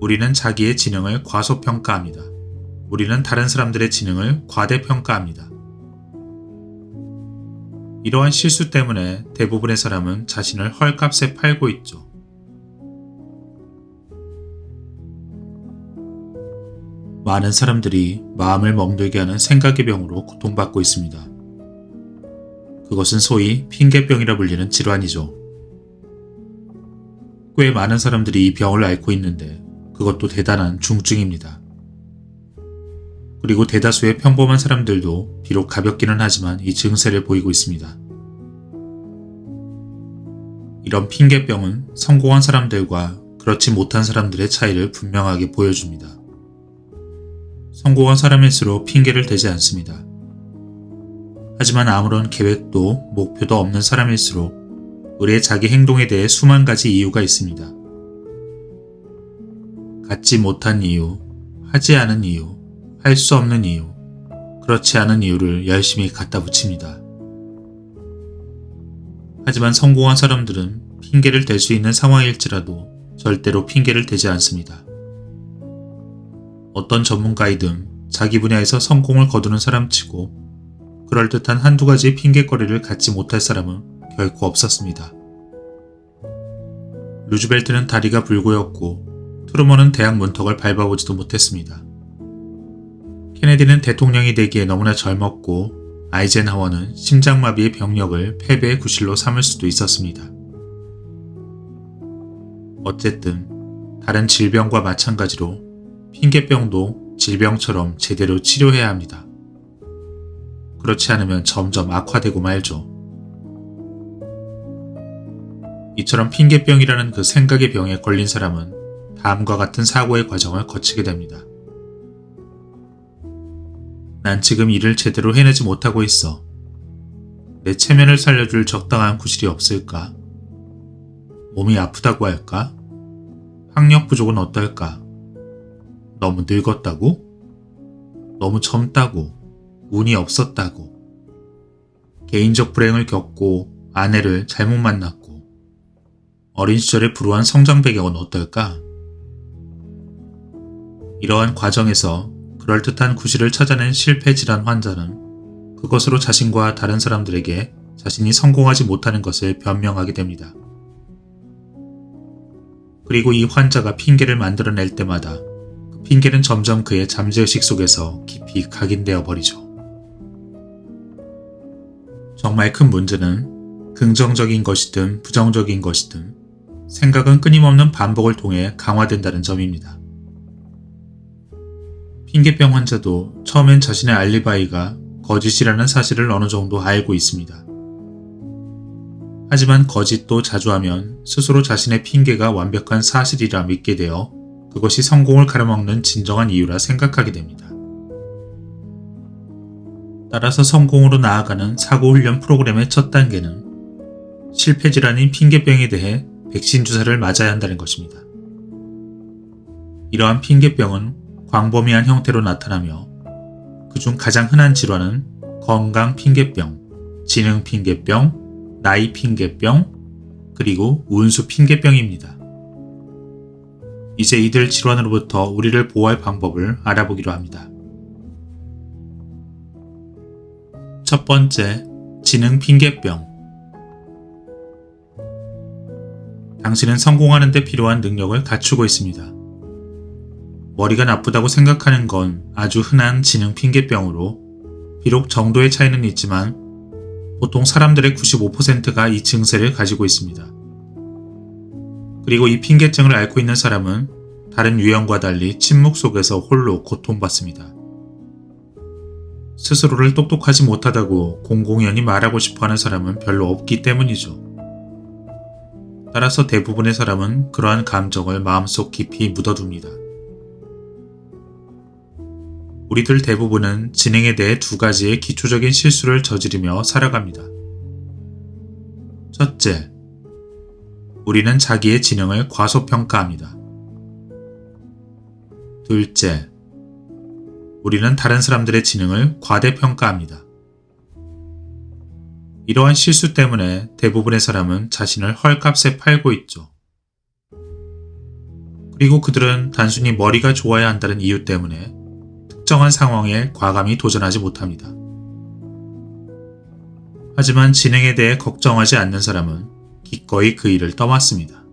우리는 자기의 지능을 과소평가합니다. 우리는 다른 사람들의 지능을 과대평가합니다. 이러한 실수 때문에 대부분의 사람은 자신을 헐값에 팔고 있죠. 많은 사람들이 마음을 멍들게 하는 생각의 병으로 고통받고 있습니다. 그것은 소위 핑계병이라 불리는 질환이죠. 꽤 많은 사람들이 이 병을 앓고 있는데 그것도 대단한 중증입니다. 그리고 대다수의 평범한 사람들도 비록 가볍기는 하지만 이 증세를 보이고 있습니다. 이런 핑계병은 성공한 사람들과 그렇지 못한 사람들의 차이를 분명하게 보여줍니다. 성공한 사람일수록 핑계를 대지 않습니다. 하지만 아무런 계획도 목표도 없는 사람일수록 의뢰 자기 행동에 대해 수만 가지 이유가 있습니다. 갖지 못한 이유, 하지 않은 이유, 할 수 없는 이유, 그렇지 않은 이유를 열심히 갖다 붙입니다. 하지만 성공한 사람들은 핑계를 댈 수 있는 상황일지라도 절대로 핑계를 대지 않습니다. 어떤 전문가이든 자기 분야에서 성공을 거두는 사람치고 그럴듯한 한두 가지의 핑계거리를 갖지 못할 사람은 결코 없었습니다. 루즈벨트는 다리가 불구였고 트루먼은 대학 문턱을 밟아보지도 못했습니다. 케네디는 대통령이 되기에 너무나 젊었고 아이젠하워는 심장마비의 병력을 패배의 구실로 삼을 수도 있었습니다. 어쨌든 다른 질병과 마찬가지로 핑계병도 질병처럼 제대로 치료해야 합니다. 그렇지 않으면 점점 악화되고 말죠. 이처럼 핑계병이라는 그 생각의 병에 걸린 사람은 다음과 같은 사고의 과정을 거치게 됩니다. 난 지금 일을 제대로 해내지 못하고 있어. 내 체면을 살려줄 적당한 구실이 없을까? 몸이 아프다고 할까? 학력 부족은 어떨까? 너무 늙었다고? 너무 젊다고? 운이 없었다고? 개인적 불행을 겪고 아내를 잘못 만났고 어린 시절의 불우한 성장 배경은 어떨까? 이러한 과정에서 그럴듯한 구실을 찾아낸 실패 질환 환자는 그것으로 자신과 다른 사람들에게 자신이 성공하지 못하는 것을 변명하게 됩니다. 그리고 이 환자가 핑계를 만들어낼 때마다 그 핑계는 점점 그의 잠재의식 속에서 깊이 각인되어 버리죠. 정말 큰 문제는 긍정적인 것이든 부정적인 것이든 생각은 끊임없는 반복을 통해 강화된다는 점입니다. 핑계병 환자도 처음엔 자신의 알리바이가 거짓이라는 사실을 어느 정도 알고 있습니다. 하지만 거짓도 자주 하면 스스로 자신의 핑계가 완벽한 사실이라 믿게 되어 그것이 성공을 가려먹는 진정한 이유라 생각하게 됩니다. 따라서 성공으로 나아가는 사고훈련 프로그램의 첫 단계는 실패 질환인 핑계병에 대해 백신 주사를 맞아야 한다는 것입니다. 이러한 핑계병은 광범위한 형태로 나타나며 그중 가장 흔한 질환은 건강 핑계병, 지능 핑계병, 나이 핑계병, 그리고 운수 핑계병입니다. 이제 이들 질환으로부터 우리를 보호할 방법을 알아보기로 합니다. 첫 번째, 지능 핑계병. 당신은 성공하는 데 필요한 능력을 갖추고 있습니다. 머리가 나쁘다고 생각하는 건 아주 흔한 지능 핑계병으로 비록 정도의 차이는 있지만 보통 사람들의 95%가 이 증세를 가지고 있습니다. 그리고 이 핑계증을 앓고 있는 사람은 다른 유형과 달리 침묵 속에서 홀로 고통받습니다. 스스로를 똑똑하지 못하다고 공공연히 말하고 싶어하는 사람은 별로 없기 때문이죠. 따라서 대부분의 사람은 그러한 감정을 마음속 깊이 묻어둡니다. 우리들 대부분은 지능에 대해 두 가지의 기초적인 실수를 저지르며 살아갑니다. 첫째, 우리는 자기의 지능을 과소평가합니다. 둘째, 우리는 다른 사람들의 지능을 과대평가합니다. 이러한 실수 때문에 대부분의 사람은 자신을 헐값에 팔고 있죠. 그리고 그들은 단순히 머리가 좋아야 한다는 이유 때문에 특정한 상황에 과감히 도전하지 못합니다. 하지만 지능에 대해 걱정하지 않는 사람은 기꺼이 그 일을 떠맡습니다.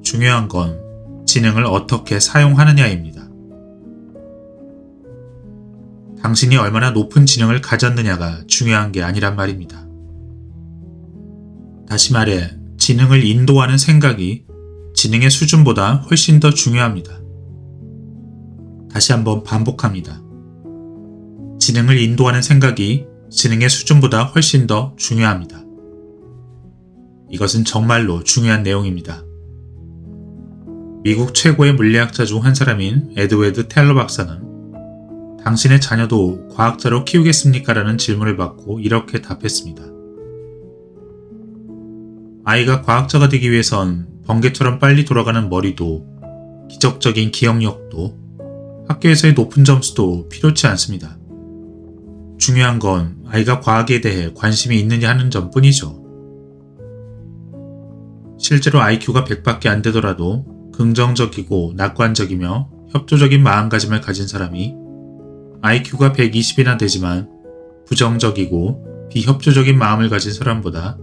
중요한 건 지능을 어떻게 사용하느냐입니다. 당신이 얼마나 높은 지능을 가졌느냐가 중요한 게 아니란 말입니다. 다시 말해, 지능을 인도하는 생각이 지능의 수준보다 훨씬 더 중요합니다. 다시 한번 반복합니다. 지능을 인도하는 생각이 지능의 수준보다 훨씬 더 중요합니다. 이것은 정말로 중요한 내용입니다. 미국 최고의 물리학자 중 한 사람인 에드워드 텔러 박사는 당신의 자녀도 과학자로 키우겠습니까? 라는 질문을 받고 이렇게 답했습니다. 아이가 과학자가 되기 위해선 번개처럼 빨리 돌아가는 머리도 기적적인 기억력도 학교에서의 높은 점수도 필요치 않습니다. 중요한 건 아이가 과학에 대해 관심이 있느냐 하는 점뿐이죠. 실제로 IQ가 100밖에 안 되더라도 긍정적이고 낙관적이며 협조적인 마음가짐을 가진 사람이 IQ가 120이나 되지만 부정적이고 비협조적인 마음을 가진 사람보다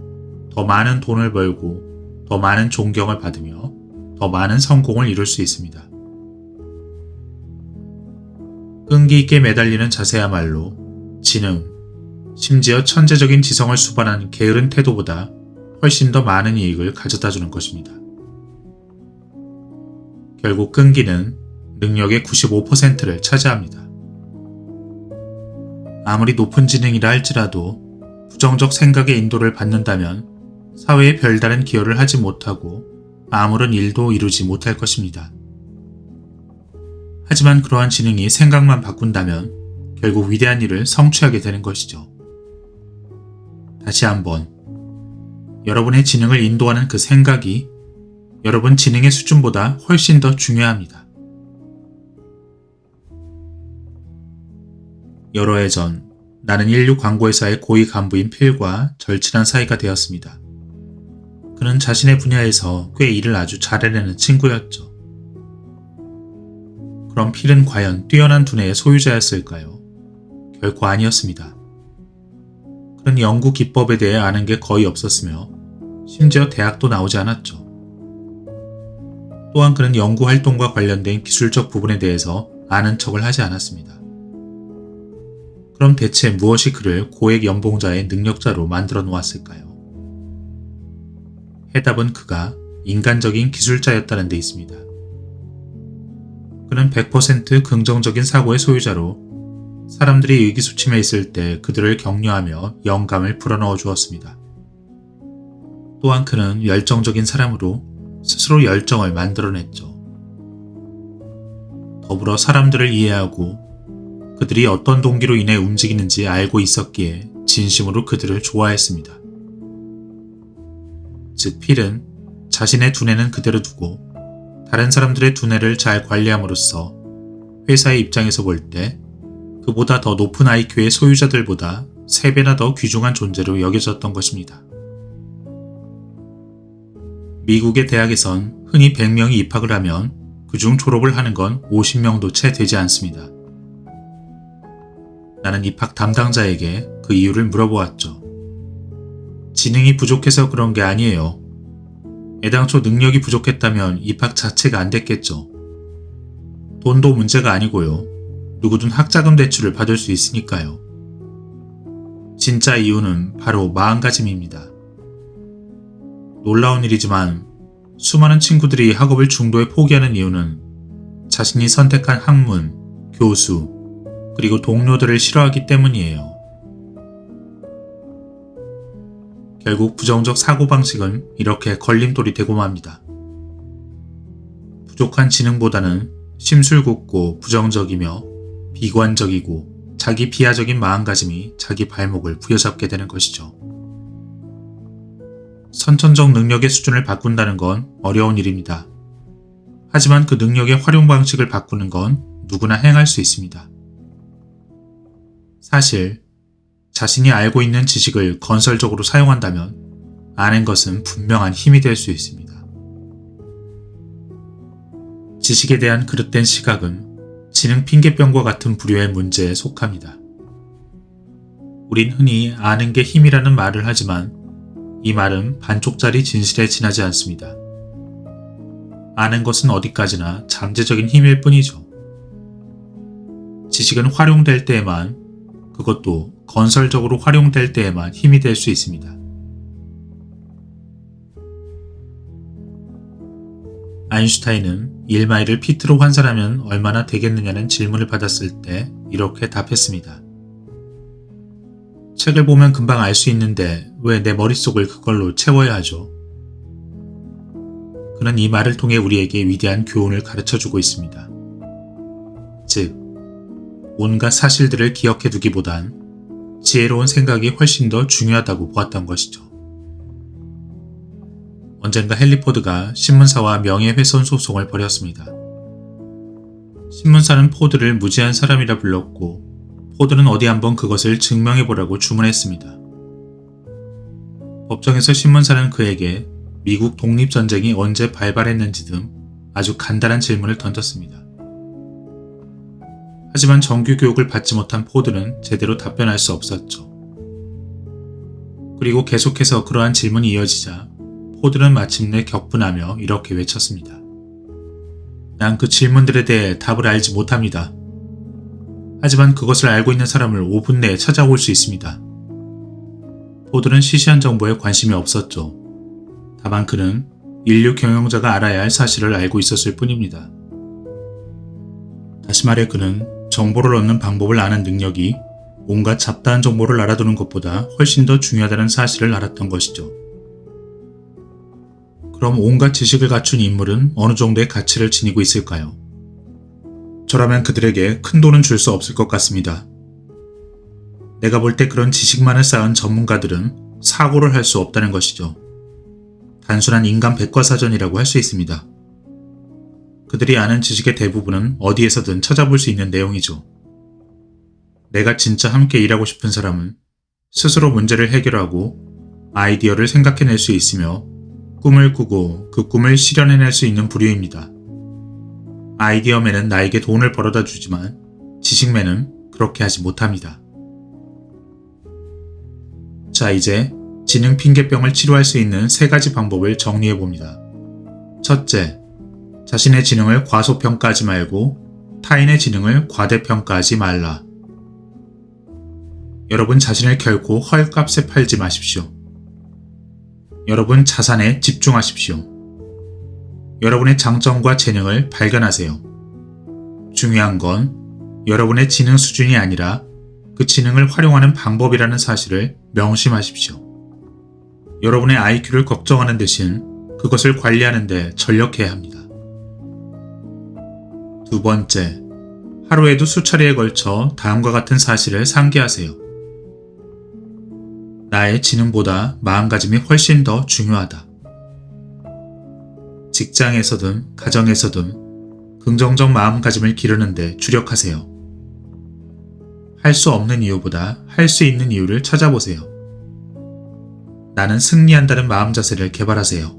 더 많은 돈을 벌고 더 많은 존경을 받으며 더 많은 성공을 이룰 수 있습니다. 끈기 있게 매달리는 자세야말로 지능, 심지어 천재적인 지성을 수반한 게으른 태도보다 훨씬 더 많은 이익을 가져다주는 것입니다. 결국 끈기는 능력의 95%를 차지합니다. 아무리 높은 지능이라 할지라도 부정적 생각의 인도를 받는다면 사회에 별다른 기여를 하지 못하고 아무런 일도 이루지 못할 것입니다. 하지만 그러한 지능이 생각만 바꾼다면 결국 위대한 일을 성취하게 되는 것이죠. 다시 한번, 여러분의 지능을 인도하는 그 생각이 여러분 지능의 수준보다 훨씬 더 중요합니다. 여러 해 전, 나는 인류 광고회사의 고위 간부인 필과 절친한 사이가 되었습니다. 그는 자신의 분야에서 꽤 일을 아주 잘해내는 친구였죠. 그럼 필은 과연 뛰어난 두뇌의 소유자였을까요? 결코 아니었습니다. 그는 연구 기법에 대해 아는 게 거의 없었으며 심지어 대학도 나오지 않았죠. 또한 그는 연구 활동과 관련된 기술적 부분에 대해서 아는 척을 하지 않았습니다. 그럼 대체 무엇이 그를 고액 연봉자의 능력자로 만들어 놓았을까요? 해답은 그가 인간적인 기술자였다는 데 있습니다. 그는 100% 긍정적인 사고의 소유자로 사람들이 의기소침해 있을 때 그들을 격려하며 영감을 불어넣어 주었습니다. 또한 그는 열정적인 사람으로 스스로 열정을 만들어냈죠. 더불어 사람들을 이해하고 그들이 어떤 동기로 인해 움직이는지 알고 있었기에 진심으로 그들을 좋아했습니다. 즉, 필은 자신의 두뇌는 그대로 두고 다른 사람들의 두뇌를 잘 관리함으로써 회사의 입장에서 볼 때 그보다 더 높은 IQ의 소유자들보다 3배나 더 귀중한 존재로 여겨졌던 것입니다. 미국의 대학에선 흔히 100명이 입학을 하면 그중 졸업을 하는 건 50명도 채 되지 않습니다. 나는 입학 담당자에게 그 이유를 물어보았죠. 지능이 부족해서 그런 게 아니에요. 애당초 능력이 부족했다면 입학 자체가 안 됐겠죠. 돈도 문제가 아니고요. 누구든 학자금 대출을 받을 수 있으니까요. 진짜 이유는 바로 마음가짐입니다. 놀라운 일이지만 수많은 친구들이 학업을 중도에 포기하는 이유는 자신이 선택한 학문, 교수, 그리고 동료들을 싫어하기 때문이에요. 결국 부정적 사고방식은 이렇게 걸림돌이 되고 맙니다. 부족한 지능보다는 심술궂고 부정적이며 비관적이고 자기 비하적인 마음가짐이 자기 발목을 부여잡게 되는 것이죠. 선천적 능력의 수준을 바꾼다는 건 어려운 일입니다. 하지만 그 능력의 활용 방식을 바꾸는 건 누구나 행할 수 있습니다. 사실 자신이 알고 있는 지식을 건설적으로 사용한다면 아는 것은 분명한 힘이 될 수 있습니다. 지식에 대한 그릇된 시각은 지능 핑계병과 같은 부류의 문제에 속합니다. 우린 흔히 아는 게 힘이라는 말을 하지만 이 말은 반쪽짜리 진실에 지나지 않습니다. 아는 것은 어디까지나 잠재적인 힘일 뿐이죠. 지식은 활용될 때에만, 그것도 건설적으로 활용될 때에만 힘이 될 수 있습니다. 아인슈타인은 1마일을 피트로 환산하면 얼마나 되겠느냐는 질문을 받았을 때 이렇게 답했습니다. 책을 보면 금방 알 수 있는데 왜 내 머릿속을 그걸로 채워야 하죠? 그는 이 말을 통해 우리에게 위대한 교훈을 가르쳐주고 있습니다. 즉, 온갖 사실들을 기억해 두기보단 지혜로운 생각이 훨씬 더 중요하다고 보았던 것이죠. 언젠가 헨리 포드가 신문사와 명예훼손 소송을 벌였습니다. 신문사는 포드를 무지한 사람이라 불렀고 포드는 어디 한번 그것을 증명해보라고 주문했습니다. 법정에서 신문사는 그에게 미국 독립전쟁이 언제 발발했는지 등 아주 간단한 질문을 던졌습니다. 하지만 정규 교육을 받지 못한 포드는 제대로 답변할 수 없었죠. 그리고 계속해서 그러한 질문이 이어지자 포드는 마침내 격분하며 이렇게 외쳤습니다. 난 그 질문들에 대해 답을 알지 못합니다. 하지만 그것을 알고 있는 사람을 5분 내에 찾아올 수 있습니다. 포드는 시시한 정보에 관심이 없었죠. 다만 그는 인류 경영자가 알아야 할 사실을 알고 있었을 뿐입니다. 다시 말해 그는 정보를 얻는 방법을 아는 능력이 온갖 잡다한 정보를 알아두는 것보다 훨씬 더 중요하다는 사실을 알았던 것이죠. 그럼 온갖 지식을 갖춘 인물은 어느 정도의 가치를 지니고 있을까요? 저라면 그들에게 큰 돈은 줄 수 없을 것 같습니다. 내가 볼 때 그런 지식만을 쌓은 전문가들은 사고를 할 수 없다는 것이죠. 단순한 인간 백과사전이라고 할 수 있습니다. 그들이 아는 지식의 대부분은 어디에서든 찾아볼 수 있는 내용이죠. 내가 진짜 함께 일하고 싶은 사람은 스스로 문제를 해결하고 아이디어를 생각해낼 수 있으며 꿈을 꾸고 그 꿈을 실현해낼 수 있는 부류입니다. 아이디어맨은 나에게 돈을 벌어다 주지만 지식맨은 그렇게 하지 못합니다. 자, 이제 지능 핑계병을 치료할 수 있는 3가지 방법을 정리해봅니다. 첫째, 자신의 지능을 과소평가하지 말고 타인의 지능을 과대평가하지 말라. 여러분 자신을 결코 헐값에 팔지 마십시오. 여러분 자산에 집중하십시오. 여러분의 장점과 재능을 발견하세요. 중요한 건 여러분의 지능 수준이 아니라 그 지능을 활용하는 방법이라는 사실을 명심하십시오. 여러분의 IQ를 걱정하는 대신 그것을 관리하는 데 전력해야 합니다. 두 번째, 하루에도 수차례에 걸쳐 다음과 같은 사실을 상기하세요. 나의 지능보다 마음가짐이 훨씬 더 중요하다. 직장에서든 가정에서든 긍정적 마음가짐을 기르는 데 주력하세요. 할 수 없는 이유보다 할 수 있는 이유를 찾아보세요. 나는 승리한다는 마음 자세를 개발하세요.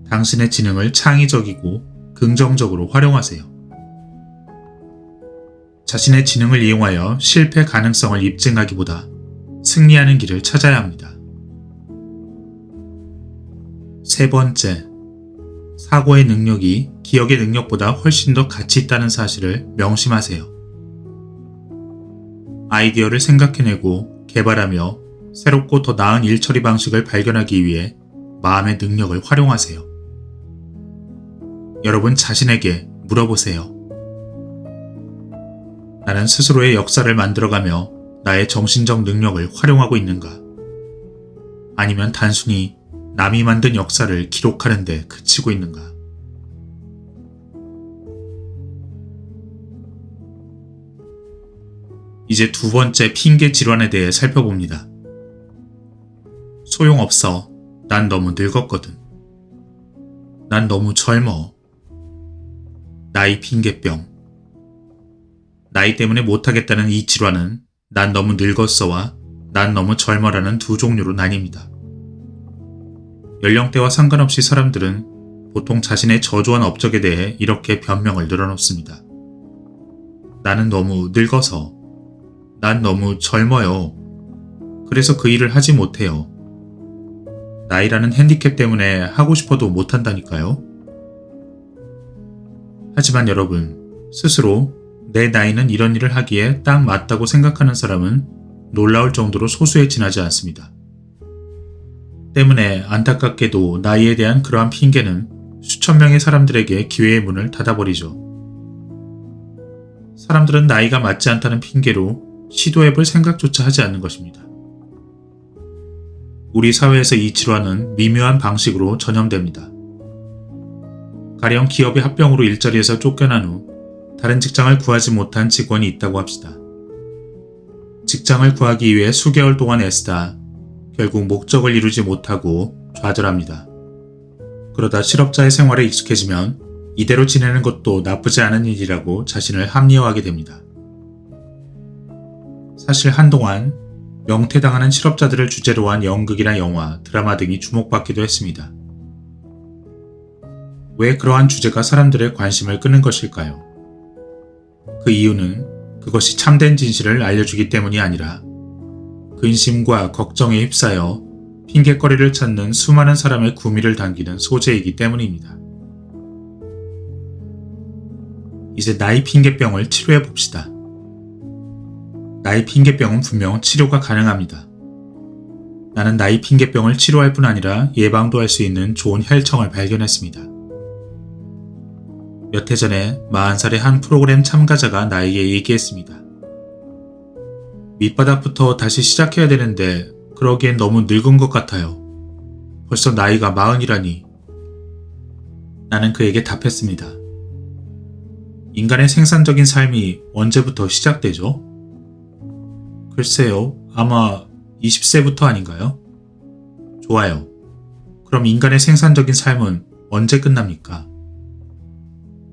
당신의 지능을 창의적이고 긍정적으로 활용하세요. 자신의 지능을 이용하여 실패 가능성을 입증하기보다 승리하는 길을 찾아야 합니다. 세 번째, 사고의 능력이 기억의 능력보다 훨씬 더 가치 있다는 사실을 명심하세요. 아이디어를 생각해내고 개발하며 새롭고 더 나은 일처리 방식을 발견하기 위해 마음의 능력을 활용하세요. 여러분 자신에게 물어보세요. 나는 스스로의 역사를 만들어가며 나의 정신적 능력을 활용하고 있는가? 아니면 단순히 남이 만든 역사를 기록하는 데 그치고 있는가? 이제 두 번째 핑계 질환에 대해 살펴봅니다. 소용없어. 난 너무 늙었거든. 난 너무 젊어. 나이 핑계병. 나이 때문에 못하겠다는 이 질환은 난 너무 늙었어와 난 너무 젊어라는 두 종류로 나뉩니다. 연령대와 상관없이 사람들은 보통 자신의 저조한 업적에 대해 이렇게 변명을 늘어놓습니다. 나는 너무 늙어서, 난 너무 젊어요. 그래서 그 일을 하지 못해요. 나이라는 핸디캡 때문에 하고 싶어도 못한다니까요. 하지만 여러분, 스스로 내 나이는 이런 일을 하기에 딱 맞다고 생각하는 사람은 놀라울 정도로 소수에 지나지 않습니다. 때문에 안타깝게도 나이에 대한 그러한 핑계는 수천 명의 사람들에게 기회의 문을 닫아버리죠. 사람들은 나이가 맞지 않다는 핑계로 시도해볼 생각조차 하지 않는 것입니다. 우리 사회에서 이 질환은 미묘한 방식으로 전염됩니다. 가령 기업의 합병으로 일자리에서 쫓겨난 후 다른 직장을 구하지 못한 직원이 있다고 합시다. 직장을 구하기 위해 수개월 동안 애쓰다 결국 목적을 이루지 못하고 좌절합니다. 그러다 실업자의 생활에 익숙해지면 이대로 지내는 것도 나쁘지 않은 일이라고 자신을 합리화하게 됩니다. 사실 한동안 명퇴당하는 실업자들을 주제로 한 연극이나 영화, 드라마 등이 주목받기도 했습니다. 왜 그러한 주제가 사람들의 관심을 끄는 것일까요? 그 이유는 그것이 참된 진실을 알려주기 때문이 아니라 근심과 걱정에 휩싸여 핑곗거리를 찾는 수많은 사람의 구미를 당기는 소재이기 때문입니다. 이제 나이 핑계병을 치료해 봅시다. 나이 핑계병은 분명 치료가 가능합니다. 나는 나이 핑계병을 치료할 뿐 아니라 예방도 할 수 있는 좋은 혈청을 발견했습니다. 몇 해 전에 40살의 한 프로그램 참가자가 나에게 얘기했습니다. 밑바닥부터 다시 시작해야 되는데 그러기엔 너무 늙은 것 같아요. 벌써 나이가 40이라니. 나는 그에게 답했습니다. 인간의 생산적인 삶이 언제부터 시작되죠? 글쎄요, 아마 20세부터 아닌가요? 좋아요. 그럼 인간의 생산적인 삶은 언제 끝납니까?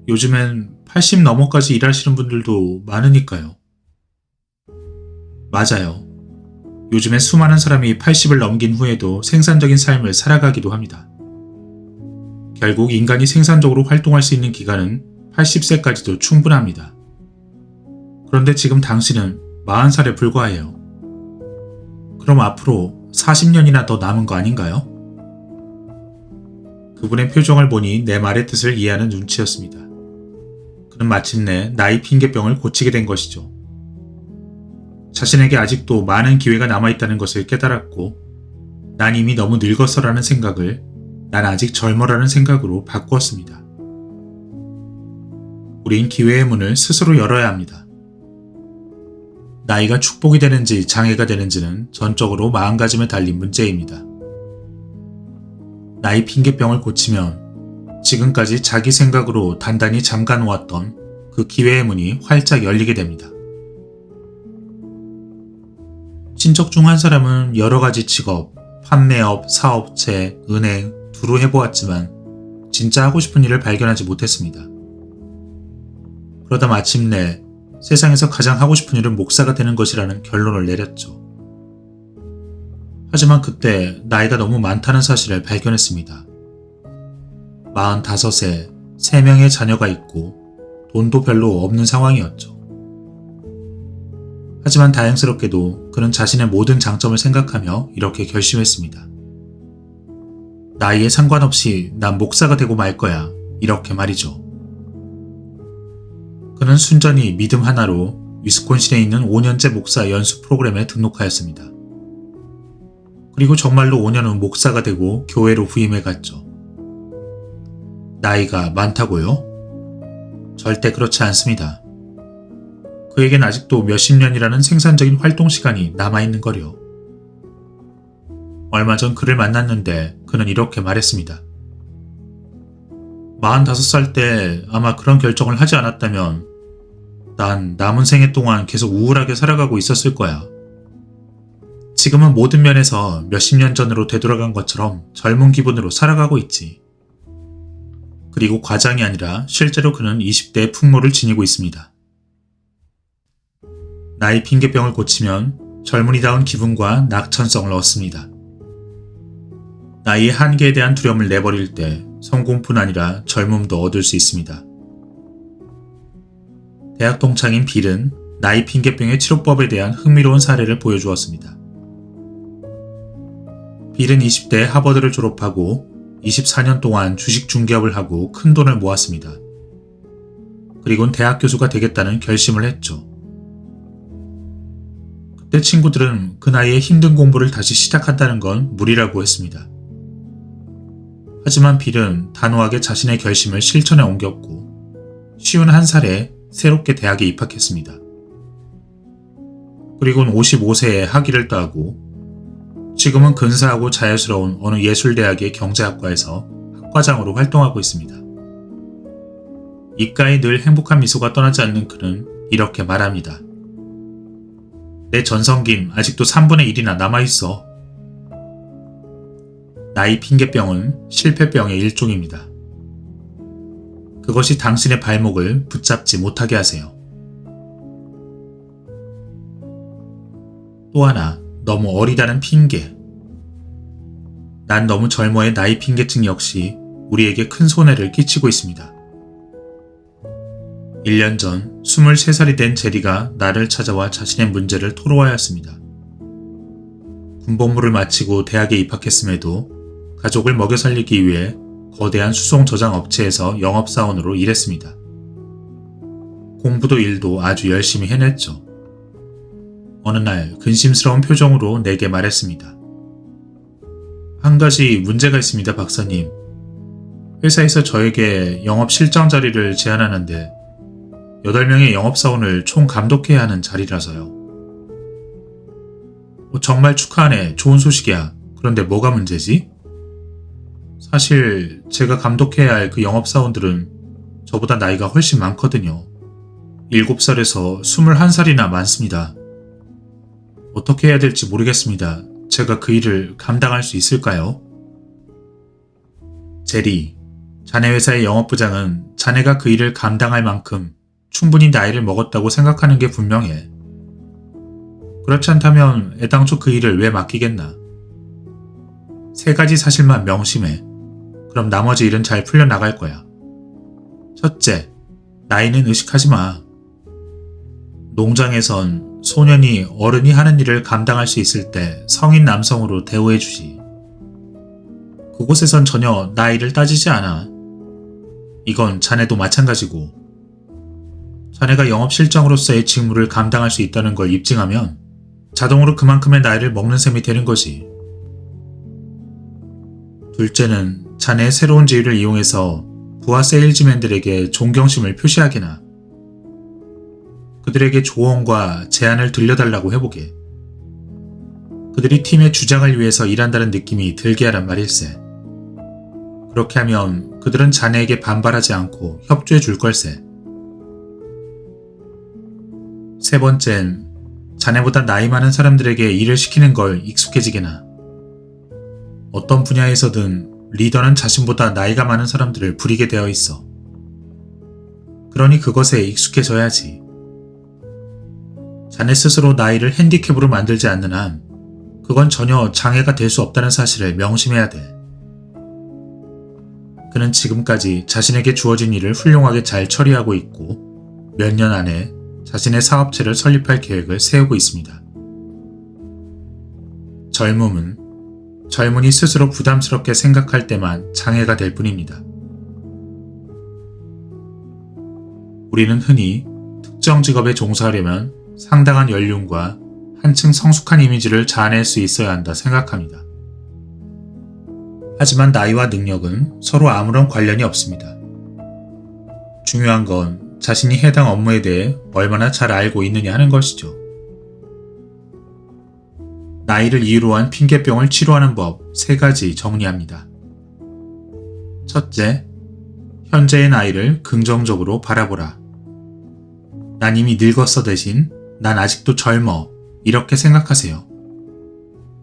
요즘엔 80 넘어까지 일하시는 분들도 많으니까요. 맞아요. 요즘엔 수많은 사람이 80을 넘긴 후에도 생산적인 삶을 살아가기도 합니다. 결국 인간이 생산적으로 활동할 수 있는 기간은 80세까지도 충분합니다. 그런데 지금 당신은 40살에 불과해요. 그럼 앞으로 40년이나 더 남은 거 아닌가요? 그분의 표정을 보니 내 말의 뜻을 이해하는 눈치였습니다. 그는 마침내 나이 핑계병을 고치게 된 것이죠. 자신에게 아직도 많은 기회가 남아있다는 것을 깨달았고, 난 이미 너무 늙었어라는 생각을 난 아직 젊어라는 생각으로 바꾸었습니다. 우린 기회의 문을 스스로 열어야 합니다. 나이가 축복이 되는지 장애가 되는지는 전적으로 마음가짐에 달린 문제입니다. 나이 핑계병을 고치면 지금까지 자기 생각으로 단단히 잠가놓았던 그 기회의 문이 활짝 열리게 됩니다. 친척 중 한 사람은 여러 가지 직업, 판매업, 사업체, 은행 두루 해보았지만 진짜 하고 싶은 일을 발견하지 못했습니다. 그러다 마침내 세상에서 가장 하고 싶은 일은 목사가 되는 것이라는 결론을 내렸죠. 하지만 그때 나이가 너무 많다는 사실을 발견했습니다. 45세, 3명의 자녀가 있고 돈도 별로 없는 상황이었죠. 하지만 다행스럽게도 그는 자신의 모든 장점을 생각하며 이렇게 결심했습니다. 나이에 상관없이 난 목사가 되고 말 거야. 이렇게 말이죠. 그는 순전히 믿음 하나로 위스콘신에 있는 5년제 목사 연수 프로그램에 등록하였습니다. 그리고 정말로 5년 후 목사가 되고 교회로 부임해 갔죠. 나이가 많다고요? 절대 그렇지 않습니다. 그에겐 아직도 몇십 년이라는 생산적인 활동 시간이 남아있는 거려. 얼마 전 그를 만났는데 그는 이렇게 말했습니다. 45살 때 아마 그런 결정을 하지 않았다면 난 남은 생애 동안 계속 우울하게 살아가고 있었을 거야. 지금은 모든 면에서 몇십 년 전으로 되돌아간 것처럼 젊은 기분으로 살아가고 있지. 그리고 과장이 아니라 실제로 그는 20대의 풍모를 지니고 있습니다. 나이 핑계병을 고치면 젊은이다운 기분과 낙천성을 얻습니다. 나이의 한계에 대한 두려움을 내버릴 때 성공뿐 아니라 젊음도 얻을 수 있습니다. 대학 동창인 빌은 나이 핑계병의 치료법에 대한 흥미로운 사례를 보여주었습니다. 빌은 20대에 하버드를 졸업하고 24년 동안 주식 중개업을 하고 큰 돈을 모았습니다. 그리고는 대학 교수가 되겠다는 결심을 했죠. 그때 친구들은 그 나이에 힘든 공부를 다시 시작한다는 건 무리라고 했습니다. 하지만 빌은 단호하게 자신의 결심을 실천에 옮겼고 51살에 새롭게 대학에 입학했습니다. 그리고는 55세에 학위를 따고 지금은 근사하고 자유스러운 어느 예술대학의 경제학과에서 학과장으로 활동하고 있습니다. 입가에 늘 행복한 미소가 떠나지 않는 그는 이렇게 말합니다. 내 전성긴 아직도 3분의 1이나 남아있어. 나이 핑계병은 실패병의 일종입니다. 그것이 당신의 발목을 붙잡지 못하게 하세요. 또 하나, 너무 어리다는 핑계. 난 너무 젊어의 나이 핑계증 역시 우리에게 큰 손해를 끼치고 있습니다. 1년 전 23살이 된 제리가 나를 찾아와 자신의 문제를 토로하였습니다. 군복무를 마치고 대학에 입학했음에도 가족을 먹여 살리기 위해 거대한 수송 저장 업체에서 영업사원으로 일했습니다. 공부도 일도 아주 열심히 해냈죠. 어느 날 근심스러운 표정으로 내게 말했습니다. 한 가지 문제가 있습니다, 박사님. 회사에서 저에게 영업 실장 자리를 제안하는데 8명의 영업사원을 총 감독해야 하는 자리라서요. 정말 축하하네. 좋은 소식이야. 그런데 뭐가 문제지? 사실 제가 감독해야 할 그 영업사원들은 저보다 나이가 훨씬 많거든요. 7살에서 21살이나 많습니다. 어떻게 해야 될지 모르겠습니다. 제가 그 일을 감당할 수 있을까요? 제리, 자네 회사의 영업부장은 자네가 그 일을 감당할 만큼 충분히 나이를 먹었다고 생각하는 게 분명해. 그렇지 않다면 애당초 그 일을 왜 맡기겠나? 3가지 사실만 명심해. 그럼 나머지 일은 잘 풀려나갈 거야. 첫째, 나이는 의식하지 마. 농장에선 소년이 어른이 하는 일을 감당할 수 있을 때 성인 남성으로 대우해주지. 그곳에선 전혀 나이를 따지지 않아. 이건 자네도 마찬가지고. 자네가 영업실장으로서의 직무를 감당할 수 있다는 걸 입증하면 자동으로 그만큼의 나이를 먹는 셈이 되는 거지. 둘째는 자네의 새로운 지위를 이용해서 부하 세일즈맨들에게 존경심을 표시하게나 그들에게 조언과 제안을 들려달라고 해보게. 그들이 팀의 주장을 위해서 일한다는 느낌이 들게 하란 말일세. 그렇게 하면 그들은 자네에게 반발하지 않고 협조해 줄 걸세. 세 번째는 자네보다 나이 많은 사람들에게 일을 시키는 걸 익숙해지게나. 어떤 분야에서든 리더는 자신보다 나이가 많은 사람들을 부리게 되어 있어. 그러니 그것에 익숙해져야지. 자네 스스로 나이를 핸디캡으로 만들지 않는 한 그건 전혀 장애가 될 수 없다는 사실을 명심해야 돼. 그는 지금까지 자신에게 주어진 일을 훌륭하게 잘 처리하고 있고 몇 년 안에 자신의 사업체를 설립할 계획을 세우고 있습니다. 젊음은 젊은이 스스로 부담스럽게 생각할 때만 장애가 될 뿐입니다. 우리는 흔히 특정 직업에 종사하려면 상당한 연륜과 한층 성숙한 이미지를 자아낼 수 있어야 한다 생각합니다. 하지만 나이와 능력은 서로 아무런 관련이 없습니다. 중요한 건 자신이 해당 업무에 대해 얼마나 잘 알고 있느냐 하는 것이죠. 나이를 이유로 한 핑계병을 치료하는 법 3가지 정리합니다. 첫째, 현재의 나이를 긍정적으로 바라보라. 난 이미 늙었어 대신 난 아직도 젊어 이렇게 생각하세요.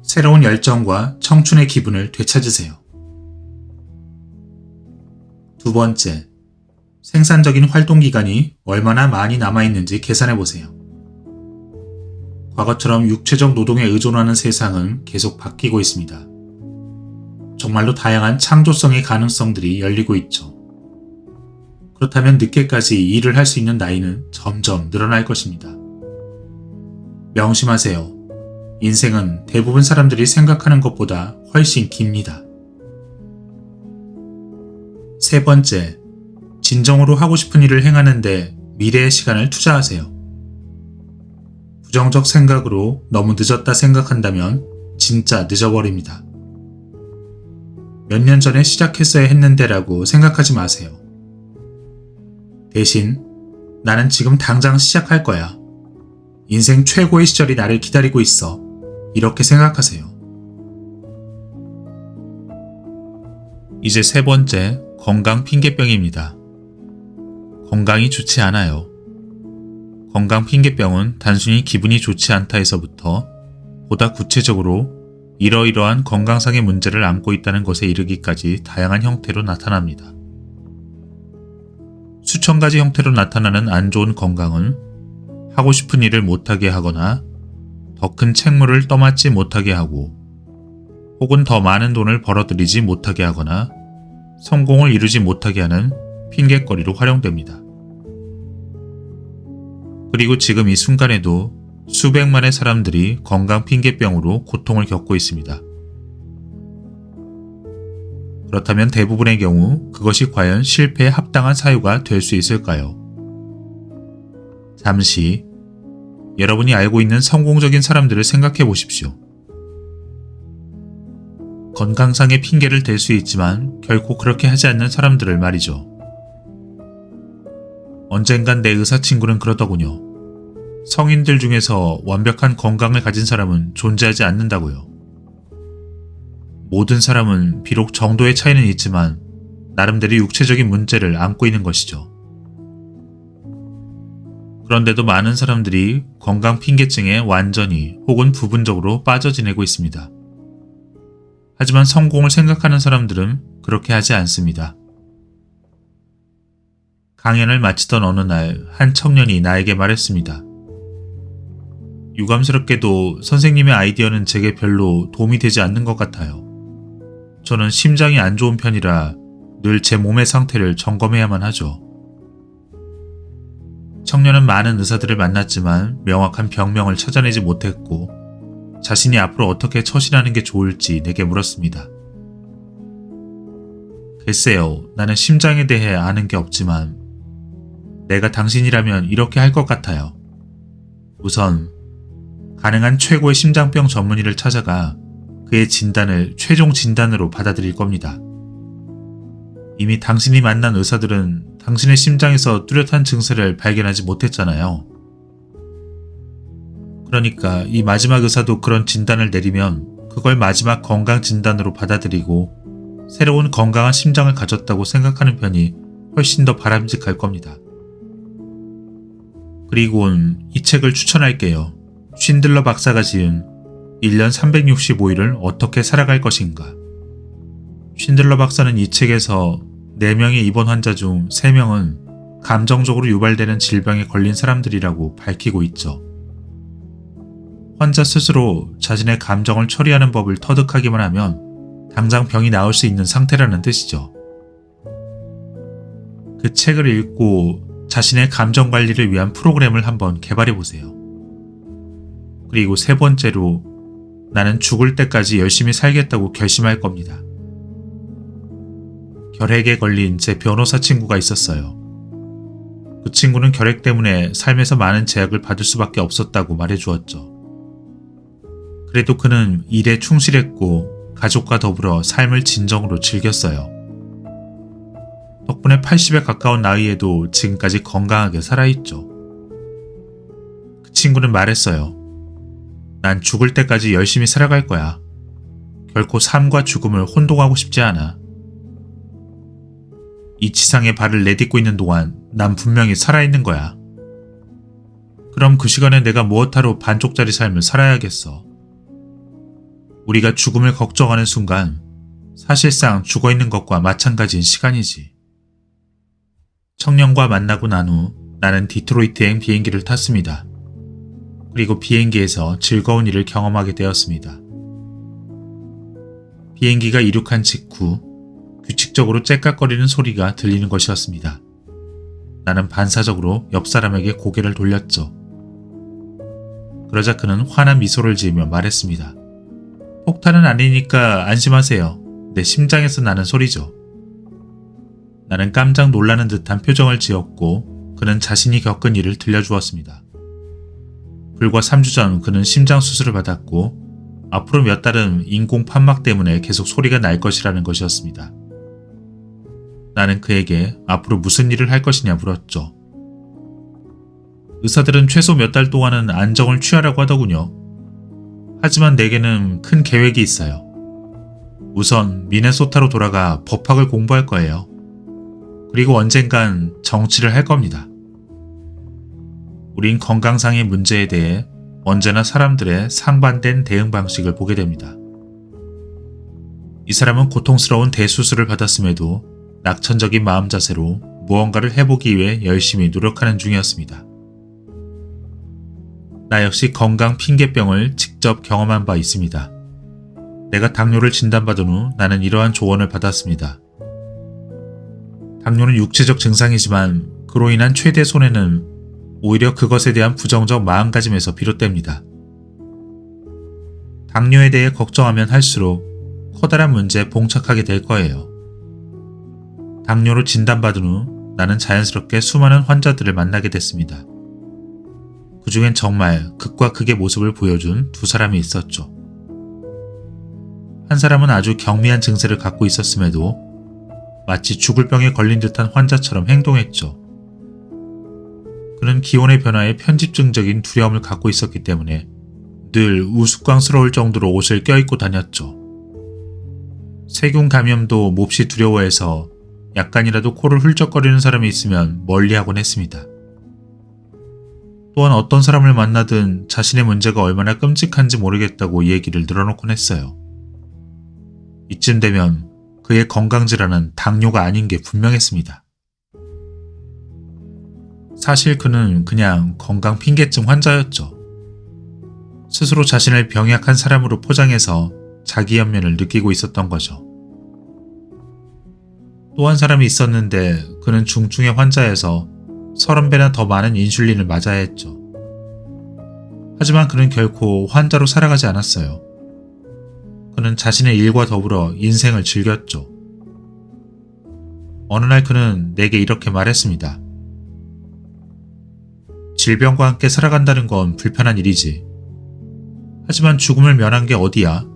새로운 열정과 청춘의 기분을 되찾으세요. 두 번째, 생산적인 활동 기간이 얼마나 많이 남아있는지 계산해보세요. 과거처럼 육체적 노동에 의존하는 세상은 계속 바뀌고 있습니다. 정말로 다양한 창조성의 가능성들이 열리고 있죠. 그렇다면 늦게까지 일을 할 수 있는 나이는 점점 늘어날 것입니다. 명심하세요. 인생은 대부분 사람들이 생각하는 것보다 훨씬 깁니다. 세 번째, 진정으로 하고 싶은 일을 행하는데 미래의 시간을 투자하세요. 부정적 생각으로 너무 늦었다 생각한다면 진짜 늦어버립니다. 몇 년 전에 시작했어야 했는데라고 생각하지 마세요. 대신 나는 지금 당장 시작할 거야. 인생 최고의 시절이 나를 기다리고 있어. 이렇게 생각하세요. 이제 세 번째, 건강 핑계병입니다. 건강이 좋지 않아요. 건강 핑계병은 단순히 기분이 좋지 않다에서부터 보다 구체적으로 이러이러한 건강상의 문제를 안고 있다는 것에 이르기까지 다양한 형태로 나타납니다. 수천 가지 형태로 나타나는 안 좋은 건강은 하고 싶은 일을 못하게 하거나 더 큰 책무를 떠맡지 못하게 하고 혹은 더 많은 돈을 벌어들이지 못하게 하거나 성공을 이루지 못하게 하는 핑계거리로 활용됩니다. 그리고 지금 이 순간에도 수백만의 사람들이 건강 핑계병으로 고통을 겪고 있습니다. 그렇다면 대부분의 경우 그것이 과연 실패에 합당한 사유가 될 수 있을까요? 잠시 여러분이 알고 있는 성공적인 사람들을 생각해 보십시오. 건강상의 핑계를 댈 수 있지만 결코 그렇게 하지 않는 사람들을 말이죠. 언젠간 내 의사 친구는 그러더군요. 성인들 중에서 완벽한 건강을 가진 사람은 존재하지 않는다고요. 모든 사람은 비록 정도의 차이는 있지만 나름대로 육체적인 문제를 안고 있는 것이죠. 그런데도 많은 사람들이 건강 핑계증에 완전히 혹은 부분적으로 빠져 지내고 있습니다. 하지만 성공을 생각하는 사람들은 그렇게 하지 않습니다. 강연을 마치던 어느 날 한 청년이 나에게 말했습니다. 유감스럽게도 선생님의 아이디어는 제게 별로 도움이 되지 않는 것 같아요. 저는 심장이 안 좋은 편이라 늘 제 몸의 상태를 점검해야만 하죠. 청년은 많은 의사들을 만났지만 명확한 병명을 찾아내지 못했고 자신이 앞으로 어떻게 처신하는 게 좋을지 내게 물었습니다. 글쎄요, 나는 심장에 대해 아는 게 없지만 내가 당신이라면 이렇게 할 것 같아요. 우선 가능한 최고의 심장병 전문의를 찾아가 그의 진단을 최종 진단으로 받아들일 겁니다. 이미 당신이 만난 의사들은 당신의 심장에서 뚜렷한 증세를 발견하지 못했잖아요. 그러니까 이 마지막 의사도 그런 진단을 내리면 그걸 마지막 건강 진단으로 받아들이고 새로운 건강한 심장을 가졌다고 생각하는 편이 훨씬 더 바람직할 겁니다. 그리고는 이 책을 추천할게요. 쉰들러 박사가 지은 1년 365일을 어떻게 살아갈 것인가. 쉰들러 박사는 이 책에서 4명의 입원 환자 중 3명은 감정적으로 유발되는 질병에 걸린 사람들이라고 밝히고 있죠. 환자 스스로 자신의 감정을 처리하는 법을 터득하기만 하면 당장 병이 나을 수 있는 상태라는 뜻이죠. 그 책을 읽고 자신의 감정 관리를 위한 프로그램을 한번 개발해 보세요. 그리고 세 번째로 나는 죽을 때까지 열심히 살겠다고 결심할 겁니다. 결핵에 걸린 제 변호사 친구가 있었어요. 그 친구는 결핵 때문에 삶에서 많은 제약을 받을 수밖에 없었다고 말해주었죠. 그래도 그는 일에 충실했고 가족과 더불어 삶을 진정으로 즐겼어요. 덕분에 80에 가까운 나이에도 지금까지 건강하게 살아있죠. 그 친구는 말했어요. 난 죽을 때까지 열심히 살아갈 거야. 결코 삶과 죽음을 혼동하고 싶지 않아. 이 지상에 발을 내딛고 있는 동안 난 분명히 살아있는 거야. 그럼 그 시간에 내가 무엇하러 반쪽짜리 삶을 살아야겠어. 우리가 죽음을 걱정하는 순간 사실상 죽어있는 것과 마찬가지인 시간이지. 청년과 만나고 난 후 나는 디트로이트행 비행기를 탔습니다. 그리고 비행기에서 즐거운 일을 경험하게 되었습니다. 비행기가 이륙한 직후 규칙적으로 째깍거리는 소리가 들리는 것이었습니다. 나는 반사적으로 옆 사람에게 고개를 돌렸죠. 그러자 그는 환한 미소를 지으며 말했습니다. 폭탄은 아니니까 안심하세요. 내 심장에서 나는 소리죠. 나는 깜짝 놀라는 듯한 표정을 지었고 그는 자신이 겪은 일을 들려주었습니다. 불과 3주 전 그는 심장 수술을 받았고 앞으로 몇 달은 인공 판막 때문에 계속 소리가 날 것이라는 것이었습니다. 나는 그에게 앞으로 무슨 일을 할 것이냐 물었죠. 의사들은 최소 몇 달 동안은 안정을 취하라고 하더군요. 하지만 내게는 큰 계획이 있어요. 우선 미네소타로 돌아가 법학을 공부할 거예요. 그리고 언젠간 정치를 할 겁니다. 우린 건강상의 문제에 대해 언제나 사람들의 상반된 대응 방식을 보게 됩니다. 이 사람은 고통스러운 대수술을 받았음에도 낙천적인 마음 자세로 무언가를 해보기 위해 열심히 노력하는 중이었습니다. 나 역시 건강 핑계병을 직접 경험한 바 있습니다. 내가 당뇨를 진단받은 후 나는 이러한 조언을 받았습니다. 당뇨는 육체적 증상이지만 그로 인한 최대 손해는 오히려 그것에 대한 부정적 마음가짐에서 비롯됩니다. 당뇨에 대해 걱정하면 할수록 커다란 문제에 봉착하게 될 거예요. 당뇨로 진단받은 후 나는 자연스럽게 수많은 환자들을 만나게 됐습니다. 그 중엔 정말 극과 극의 모습을 보여준 두 사람이 있었죠. 한 사람은 아주 경미한 증세를 갖고 있었음에도 마치 죽을 병에 걸린 듯한 환자처럼 행동했죠. 그는 기온의 변화에 편집증적인 두려움을 갖고 있었기 때문에 늘 우스꽝스러울 정도로 옷을 껴입고 다녔죠. 세균 감염도 몹시 두려워해서 약간이라도 코를 훌쩍거리는 사람이 있으면 멀리하곤 했습니다. 또한 어떤 사람을 만나든 자신의 문제가 얼마나 끔찍한지 모르겠다고 얘기를 늘어놓곤 했어요. 이쯤 되면 그의 건강질환은 당뇨가 아닌 게 분명했습니다. 사실 그는 그냥 건강 핑계증 환자였죠. 스스로 자신을 병약한 사람으로 포장해서 자기 연면을 느끼고 있었던 거죠. 또 한 사람이 있었는데 그는 중증의 환자여서 30배나 더 많은 인슐린을 맞아야 했죠. 하지만 그는 결코 환자로 살아가지 않았어요. 그는 자신의 일과 더불어 인생을 즐겼죠. 어느 날 그는 내게 이렇게 말했습니다. 질병과 함께 살아간다는 건 불편한 일이지. 하지만 죽음을 면한 게 어디야?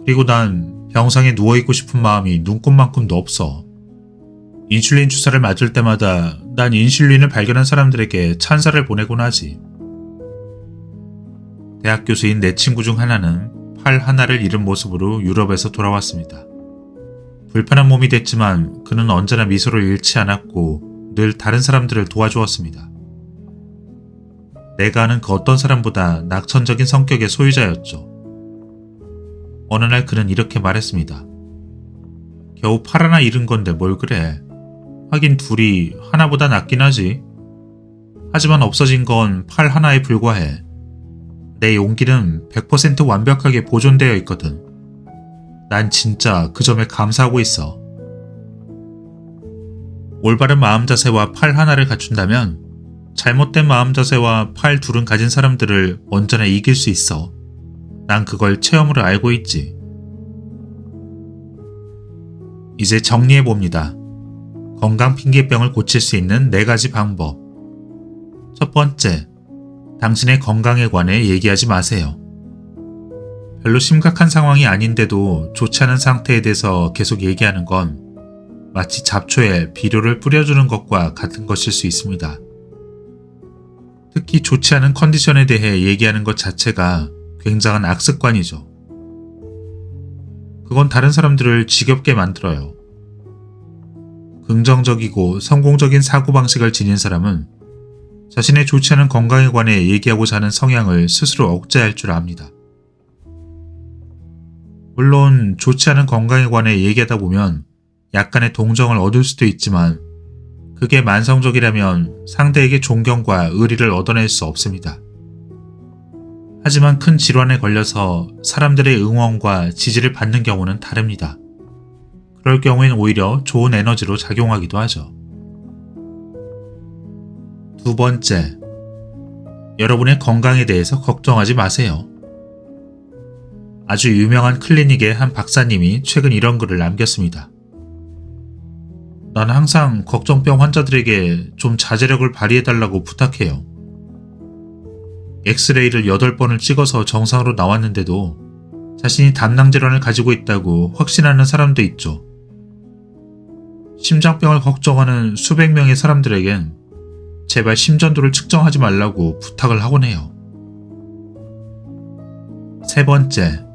그리고 난 병상에 누워있고 싶은 마음이 눈꼽만큼도 없어. 인슐린 주사를 맞을 때마다 난 인슐린을 발견한 사람들에게 찬사를 보내곤 하지. 대학 교수인 내 친구 중 하나는 팔 하나를 잃은 모습으로 유럽에서 돌아왔습니다. 불편한 몸이 됐지만 그는 언제나 미소를 잃지 않았고 늘 다른 사람들을 도와주었습니다. 내가 아는 그 어떤 사람보다 낙천적인 성격의 소유자였죠. 어느 날 그는 이렇게 말했습니다. 겨우 팔 하나 잃은 건데 뭘 그래. 하긴 둘이 하나보다 낫긴 하지. 하지만 없어진 건 팔 하나에 불과해. 내 용기는 100% 완벽하게 보존되어 있거든. 난 진짜 그 점에 감사하고 있어. 올바른 마음 자세와 팔 하나를 갖춘다면 잘못된 마음 자세와 팔 둘은 가진 사람들을 언제나 이길 수 있어. 난 그걸 체험으로 알고 있지. 이제 정리해봅니다. 건강 핑계병을 고칠 수 있는 4가지 방법. 첫 번째, 당신의 건강에 관해 얘기하지 마세요. 별로 심각한 상황이 아닌데도 좋지 않은 상태에 대해서 계속 얘기하는 건 마치 잡초에 비료를 뿌려주는 것과 같은 것일 수 있습니다. 특히 좋지 않은 컨디션에 대해 얘기하는 것 자체가 굉장한 악습관이죠. 그건 다른 사람들을 지겹게 만들어요. 긍정적이고 성공적인 사고방식을 지닌 사람은 자신의 좋지 않은 건강에 관해 얘기하고자 하는 성향을 스스로 억제할 줄 압니다. 물론 좋지 않은 건강에 관해 얘기하다 보면 약간의 동정을 얻을 수도 있지만 그게 만성적이라면 상대에게 존경과 의리를 얻어낼 수 없습니다. 하지만 큰 질환에 걸려서 사람들의 응원과 지지를 받는 경우는 다릅니다. 그럴 경우엔 오히려 좋은 에너지로 작용하기도 하죠. 두 번째, 여러분의 건강에 대해서 걱정하지 마세요. 아주 유명한 클리닉의 한 박사님이 최근 이런 글을 남겼습니다. 나는 항상 걱정병 환자들에게 좀 자제력을 발휘해달라고 부탁해요. 엑스레이를 8번을 찍어서 정상으로 나왔는데도 자신이 담낭 질환을 가지고 있다고 확신하는 사람도 있죠. 심장병을 걱정하는 수백 명의 사람들에겐 제발 심전도를 측정하지 말라고 부탁을 하곤 해요. 세 번째,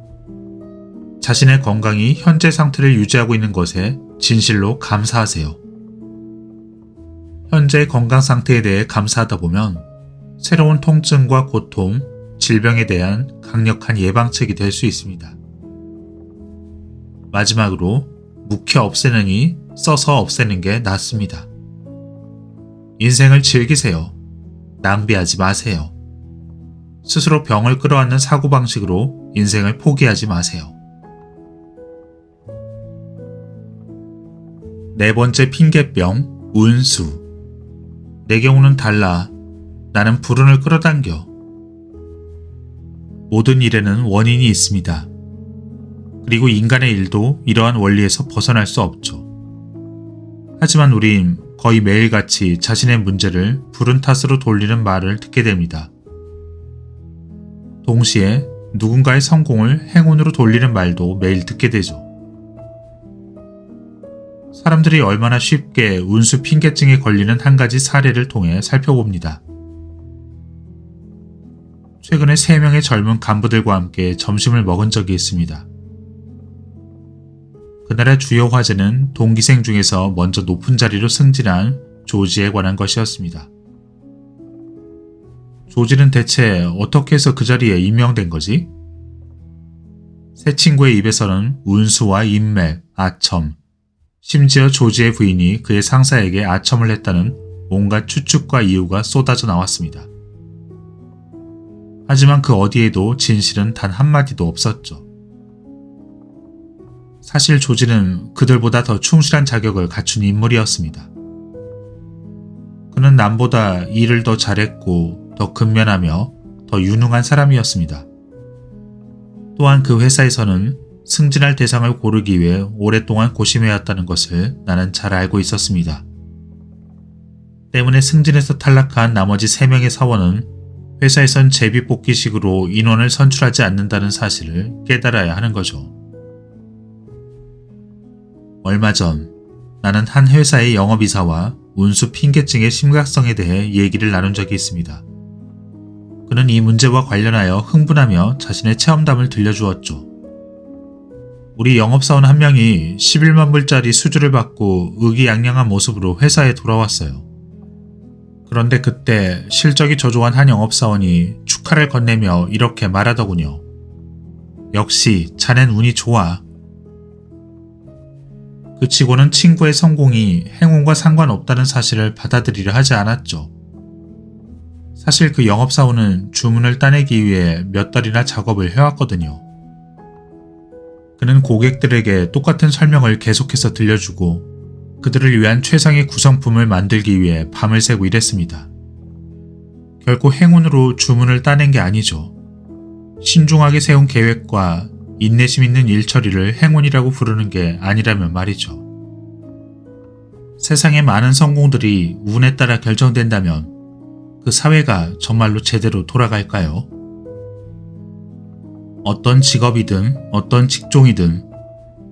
자신의 건강이 현재 상태를 유지하고 있는 것에 진실로 감사하세요. 현재의 건강 상태에 대해 감사하다 보면 새로운 통증과 고통, 질병에 대한 강력한 예방책이 될 수 있습니다. 마지막으로 묵혀 없애느니 써서 없애는 게 낫습니다. 인생을 즐기세요. 낭비하지 마세요. 스스로 병을 끌어안는 사고방식으로 인생을 포기하지 마세요. 네 번째 핑계병, 운수. 내 경우는 달라. 나는 불운을 끌어당겨. 모든 일에는 원인이 있습니다. 그리고 인간의 일도 이러한 원리에서 벗어날 수 없죠. 하지만 우린 거의 매일같이 자신의 문제를 불운 탓으로 돌리는 말을 듣게 됩니다. 동시에 누군가의 성공을 행운으로 돌리는 말도 매일 듣게 되죠. 사람들이 얼마나 쉽게 운수 핑계증에 걸리는 한 가지 사례를 통해 살펴봅니다. 최근에 3명의 젊은 간부들과 함께 점심을 먹은 적이 있습니다. 그날의 주요 화제는 동기생 중에서 먼저 높은 자리로 승진한 조지에 관한 것이었습니다. 조지는 대체 어떻게 해서 그 자리에 임명된 거지? 새 친구의 입에서는 운수와 인맥, 아첨, 심지어 조지의 부인이 그의 상사에게 아첨을 했다는 온갖 추측과 이유가 쏟아져 나왔습니다. 하지만 그 어디에도 진실은 단 한마디도 없었죠. 사실 조지는 그들보다 더 충실한 자격을 갖춘 인물이었습니다. 그는 남보다 일을 더 잘했고 더 근면하며 더 유능한 사람이었습니다. 또한 그 회사에서는 승진할 대상을 고르기 위해 오랫동안 고심해왔다는 것을 나는 잘 알고 있었습니다. 때문에 승진에서 탈락한 나머지 3명의 사원은 회사에선 제비뽑기식으로 인원을 선출하지 않는다는 사실을 깨달아야 하는 거죠. 얼마 전 나는 한 회사의 영업이사와 운수 핑계증의 심각성에 대해 얘기를 나눈 적이 있습니다. 그는 이 문제와 관련하여 흥분하며 자신의 체험담을 들려주었죠. 우리 영업사원 한 명이 11만 불짜리 수주를 받고 의기양양한 모습으로 회사에 돌아왔어요. 그런데 그때 실적이 저조한 한 영업사원이 축하를 건네며 이렇게 말하더군요. 역시 자넨 운이 좋아. 그 치고는 친구의 성공이 행운과 상관없다는 사실을 받아들이려 하지 않았죠. 사실 그 영업사원은 주문을 따내기 위해 몇 달이나 작업을 해왔거든요. 그는 고객들에게 똑같은 설명을 계속해서 들려주고 그들을 위한 최상의 구성품을 만들기 위해 밤을 새고 일했습니다. 결코 행운으로 주문을 따낸 게 아니죠. 신중하게 세운 계획과 인내심 있는 일 처리를 행운이라고 부르는 게 아니라면 말이죠. 세상의 많은 성공들이 운에 따라 결정된다면 그 사회가 정말로 제대로 돌아갈까요? 어떤 직업이든 어떤 직종이든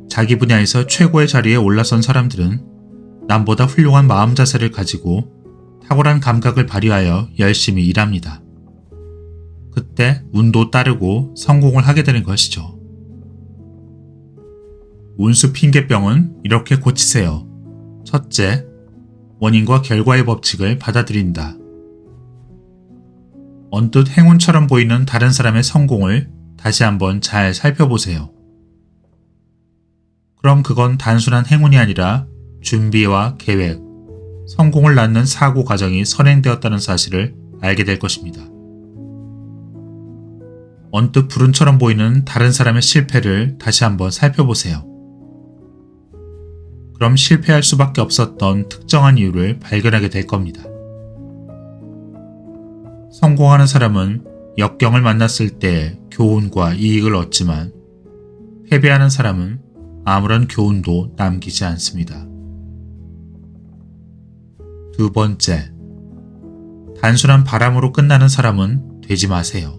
자기 분야에서 최고의 자리에 올라선 사람들은 남보다 훌륭한 마음 자세를 가지고 탁월한 감각을 발휘하여 열심히 일합니다. 그때 운도 따르고 성공을 하게 되는 것이죠. 운수 핑계병은 이렇게 고치세요. 첫째, 원인과 결과의 법칙을 받아들인다. 언뜻 행운처럼 보이는 다른 사람의 성공을 다시 한번 잘 살펴보세요. 그럼 그건 단순한 행운이 아니라 준비와 계획, 성공을 낳는 사고 과정이 선행되었다는 사실을 알게 될 것입니다. 언뜻 불운처럼 보이는 다른 사람의 실패를 다시 한번 살펴보세요. 그럼 실패할 수밖에 없었던 특정한 이유를 발견하게 될 겁니다. 성공하는 사람은 역경을 만났을 때 교훈과 이익을 얻지만 패배하는 사람은 아무런 교훈도 남기지 않습니다. 두 번째, 단순한 바람으로 끝나는 사람은 되지 마세요.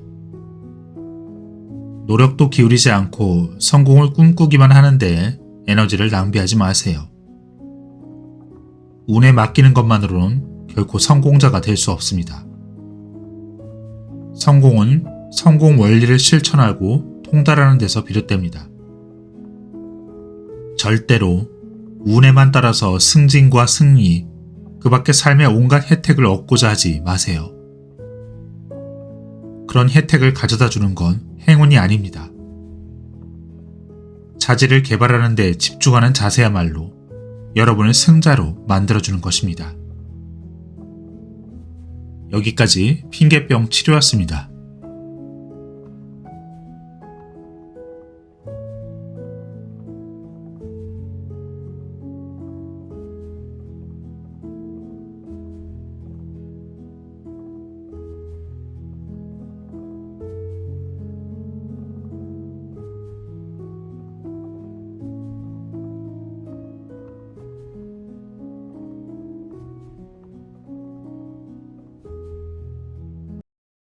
노력도 기울이지 않고 성공을 꿈꾸기만 하는데 에너지를 낭비하지 마세요. 운에 맡기는 것만으로는 결코 성공자가 될 수 없습니다. 성공은 성공 원리를 실천하고 통달하는 데서 비롯됩니다. 절대로 운에만 따라서 승진과 승리, 그 밖의 삶의 온갖 혜택을 얻고자 하지 마세요. 그런 혜택을 가져다 주는 건 행운이 아닙니다. 자질을 개발하는 데 집중하는 자세야말로 여러분을 승자로 만들어주는 것입니다. 여기까지 핑계병 치료였습니다.